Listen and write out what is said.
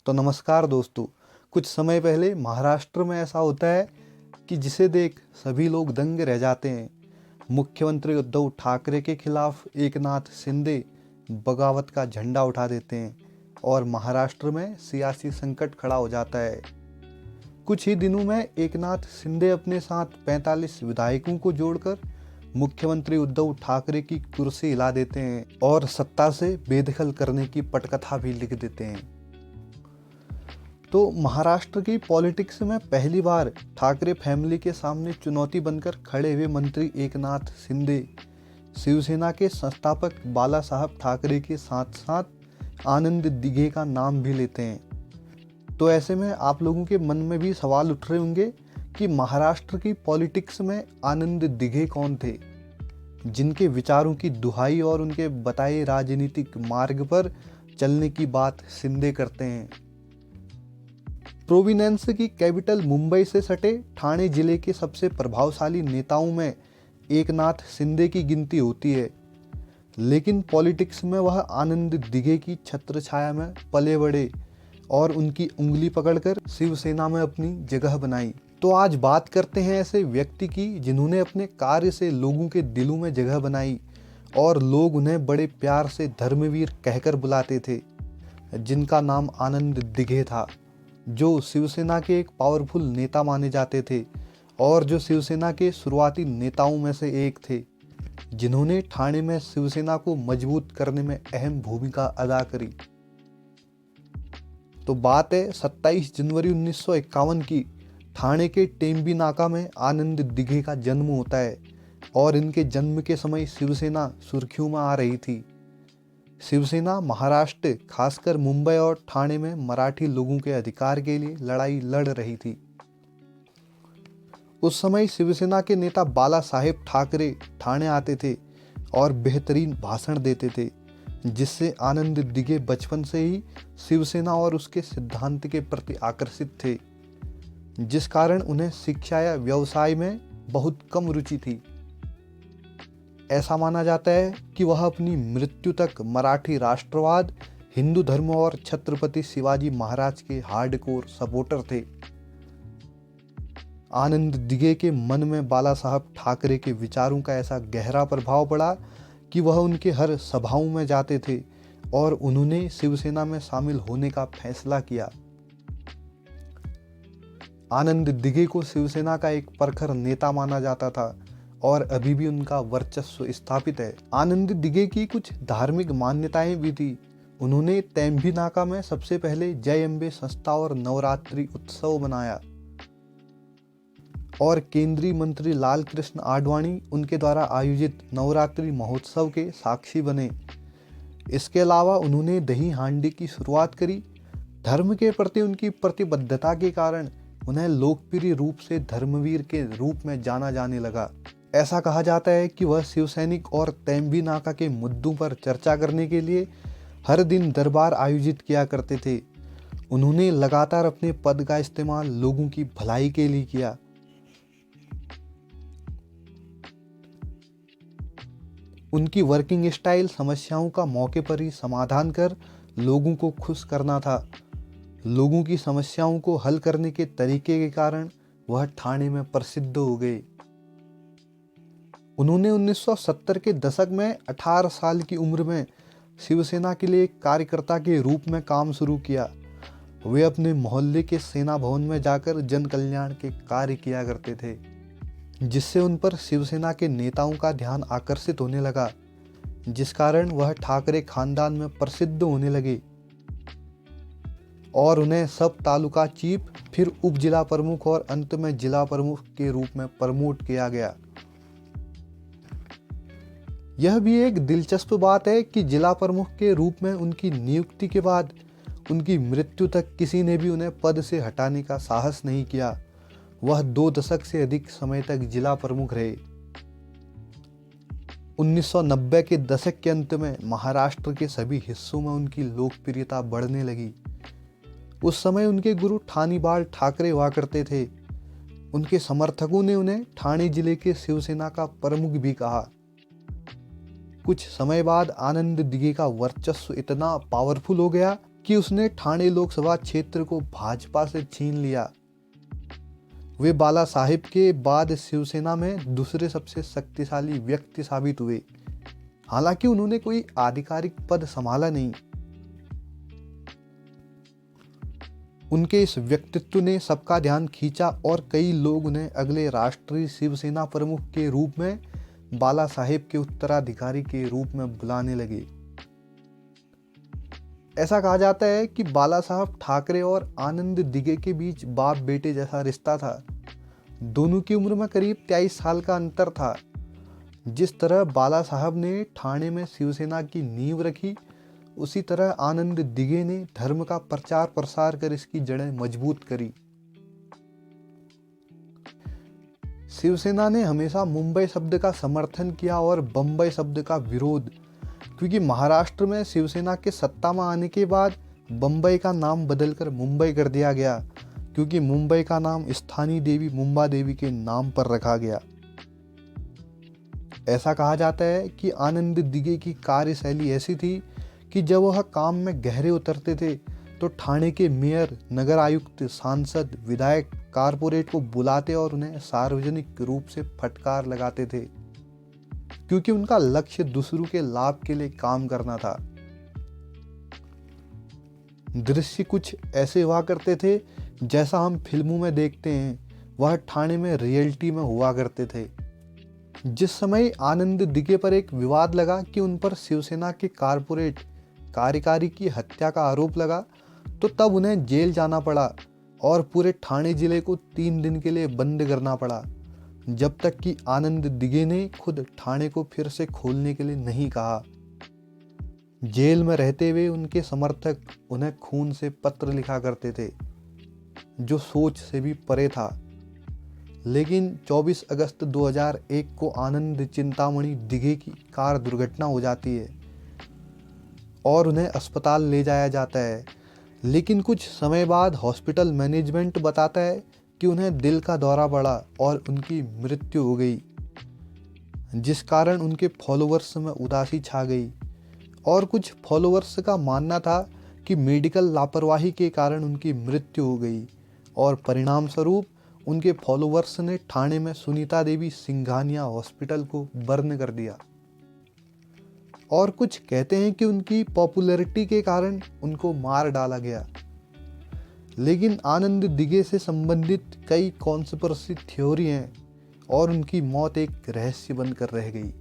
तो नमस्कार दोस्तों। कुछ समय पहले महाराष्ट्र में ऐसा होता है कि जिसे देख सभी लोग दंग रह जाते हैं। मुख्यमंत्री उद्धव ठाकरे के खिलाफ एकनाथ शिंदे बगावत का झंडा उठा देते हैं और महाराष्ट्र में सियासी संकट खड़ा हो जाता है। कुछ ही दिनों में एकनाथ शिंदे अपने साथ 45 विधायकों को जोड़कर मुख्यमंत्री उद्धव ठाकरे की कुर्सी हिला देते हैं और सत्ता से बेदखल करने की पटकथा भी लिख देते हैं। तो महाराष्ट्र की पॉलिटिक्स में पहली बार ठाकरे फैमिली के सामने चुनौती बनकर खड़े हुए मंत्री एकनाथ शिंदे शिवसेना के संस्थापक बाला साहब ठाकरे के साथ साथ आनंद दिघे का नाम भी लेते हैं। तो ऐसे में आप लोगों के मन में भी सवाल उठ रहे होंगे कि महाराष्ट्र की पॉलिटिक्स में आनंद दिघे कौन थे, जिनके विचारों की दुहाई और उनके बताए राजनीतिक मार्ग पर चलने की बात शिंदे करते हैं। प्रोविनेंस की कैपिटल मुंबई से सटे ठाणे जिले के सबसे प्रभावशाली नेताओं में एकनाथ शिंदे की गिनती होती है, लेकिन पॉलिटिक्स में वह आनंद दिघे की छत्र छाया में पले बढ़े और उनकी उंगली पकड़कर शिवसेना में अपनी जगह बनाई। तो आज बात करते हैं ऐसे व्यक्ति की जिन्होंने अपने कार्य से लोगों के दिलों में जगह बनाई और लोग उन्हें बड़े प्यार से धर्मवीर कहकर बुलाते थे, जिनका नाम आनंद दिघे था, जो शिवसेना के एक पावरफुल नेता माने जाते थे और जो शिवसेना के शुरुआती नेताओं में से एक थे, जिन्होंने ठाणे में शिवसेना को मजबूत करने में अहम भूमिका अदा करी। तो बात है 27 जनवरी 1951 की। ठाणे के टेम्बी नाका में आनंद दिघे का जन्म होता है और इनके जन्म के समय शिवसेना सुर्खियों में आ रही थी। शिवसेना महाराष्ट्र, खासकर मुंबई और ठाणे में मराठी लोगों के अधिकार के लिए लड़ाई लड़ रही थी। उस समय शिवसेना के नेता बाला साहेब ठाकरे ठाणे आते थे और बेहतरीन भाषण देते थे, जिससे आनंद दिघे बचपन से ही शिवसेना और उसके सिद्धांत के प्रति आकर्षित थे, जिस कारण उन्हें शिक्षा या व्यवसाय में बहुत कम रुचि थी। ऐसा माना जाता है कि वह अपनी मृत्यु तक मराठी राष्ट्रवाद, हिंदू धर्म और छत्रपति शिवाजी महाराज के हार्डकोर सपोर्टर थे। आनंद दिघे के मन में बाला साहब ठाकरे के विचारों का ऐसा गहरा प्रभाव पड़ा कि वह उनके हर सभाओं में जाते थे और उन्होंने शिवसेना में शामिल होने का फैसला किया। आनंद दिघे को शिवसेना का एक प्रखर नेता माना जाता था और अभी भी उनका वर्चस्व स्थापित है। आनंद दिघे की कुछ धार्मिक मान्यताएं भी थी। उन्होंने टेम्बी नाका में सबसे पहले जय अम्बे संस्था और नवरात्रि उत्सव मनाया और केंद्रीय मंत्री लाल कृष्ण आडवाणी उनके द्वारा आयोजित नवरात्रि महोत्सव के साक्षी बने। इसके अलावा उन्होंने दही हांडी की शुरुआत करी। धर्म के प्रति उनकी प्रतिबद्धता के कारण उन्हें लोकप्रिय रूप से धर्मवीर के रूप में जाना जाने लगा। ऐसा कहा जाता है कि वह शिवसैनिक और टेम्बी नाका के मुद्दों पर चर्चा करने के लिए हर दिन दरबार आयोजित किया करते थे। उन्होंने लगातार अपने पद का इस्तेमाल लोगों की भलाई के लिए किया। उनकी वर्किंग स्टाइल समस्याओं का मौके पर ही समाधान कर लोगों को खुश करना था। लोगों की समस्याओं को हल करने के तरीके के कारण वह ठाणे में प्रसिद्ध हो गए। उन्होंने 1970 के दशक में 18 साल की उम्र में शिवसेना के लिए एक कार्यकर्ता के रूप में काम शुरू किया। वे अपने मोहल्ले के सेना भवन में जाकर जन कल्याण के कार्य किया करते थे, जिससे उन पर शिवसेना के नेताओं का ध्यान आकर्षित होने लगा, जिस कारण वह ठाकरे खानदान में प्रसिद्ध होने लगे और उन्हें सब तालुका चीफ, फिर उप जिला प्रमुख और अंत में जिला प्रमुख के रूप में प्रमोट किया गया। यह भी एक दिलचस्प बात है कि जिला प्रमुख के रूप में उनकी नियुक्ति के बाद उनकी मृत्यु तक किसी ने भी उन्हें पद से हटाने का साहस नहीं किया। वह 2 दशक से अधिक समय तक जिला प्रमुख रहे। 1990 के दशक के अंत में महाराष्ट्र के सभी हिस्सों में उनकी लोकप्रियता बढ़ने लगी। उस समय उनके गुरु ठानीबाल ठाकरे हुआ करते थे। उनके समर्थकों ने उन्हें ठाणे जिले के शिवसेना का प्रमुख भी कहा। कुछ समय बाद आनंद दिघे का वर्चस्व इतना पावरफुल हो गया कि उसने ठाणे लोकसभा क्षेत्र को भाजपा से छीन लिया। वे बाला साहेब के बाद शिवसेना में दूसरे सबसे शक्तिशाली व्यक्ति साबित हुए। हालांकि उन्होंने कोई आधिकारिक पद संभाला नहीं। उनके इस व्यक्तित्व ने सबका ध्यान खींचा और कई लोग उन्हें अगले राष्ट्रीय शिवसेना प्रमुख के रूप में बाला साहेब के उत्तराधिकारी के रूप में बुलाने लगे। ऐसा कहा जाता है कि बाला साहब ठाकरे और आनंद दिघे के बीच बाप बेटे जैसा रिश्ता था। दोनों की उम्र में करीब 23 साल का अंतर था। जिस तरह बाला साहब ने ठाणे में शिवसेना की नींव रखी, उसी तरह आनंद दिघे ने धर्म का प्रचार प्रसार कर इसकी जड़ें मजबूत करी। शिवसेना ने हमेशा मुंबई शब्द का समर्थन किया और बंबई शब्द का विरोध, क्योंकि महाराष्ट्र में शिवसेना के सत्ता में आने के बाद बंबई का नाम बदलकर मुंबई कर दिया गया, क्योंकि मुंबई का नाम स्थानीय देवी मुंबा देवी के नाम पर रखा गया। ऐसा कहा जाता है कि आनंद दिघे की कार्यशैली ऐसी थी कि जब वह काम में गहरे उतरते थे तो ठाणे के मेयर, नगर आयुक्त, सांसद, विधायक, कारपोरेट को बुलाते और उन्हें सार्वजनिक रूप से फटकार लगाते थे, क्योंकि उनका लक्ष्य दूसरों के लाभ के लिए काम करना था। दृश्य कुछ ऐसे हुआ करते थे जैसा हम फिल्मों में देखते हैं, वह ठाणे में रियलिटी में हुआ करते थे। जिस समय आनंद दिघे पर एक विवाद लगा कि उन पर शिवसेना के कारपोरेट कार्यकारी की हत्या का आरोप लगा, तो तब उन्हें जेल जाना पड़ा और पूरे ठाणे जिले को 3 दिन के लिए बंद करना पड़ा, जब तक कि आनंद दिघे ने खुद ठाणे को फिर से खोलने के लिए नहीं कहा। जेल में रहते हुए उनके समर्थक उन्हें खून से पत्र लिखा करते थे, जो सोच से भी परे था। लेकिन 24 अगस्त 2001 को आनंद चिंतामणि दिघे की कार दुर्घटना हो जाती है और उन्हें अस्पताल ले जाया जाता है। लेकिन कुछ समय बाद हॉस्पिटल मैनेजमेंट बताता है कि उन्हें दिल का दौरा पड़ा और उनकी मृत्यु हो गई, जिस कारण उनके फॉलोअर्स में उदासी छा गई और कुछ फॉलोअर्स का मानना था कि मेडिकल लापरवाही के कारण उनकी मृत्यु हो गई और परिणाम स्वरूप उनके फॉलोअर्स ने ठाणे में सुनीता देवी सिंघानिया हॉस्पिटल को बर्न कर दिया। और कुछ कहते हैं कि उनकी पॉपुलैरिटी के कारण उनको मार डाला गया। लेकिन आनंद दिघे से संबंधित कई कॉन्स्पिरेसी थ्योरी हैं और उनकी मौत एक रहस्य बनकर रह गई।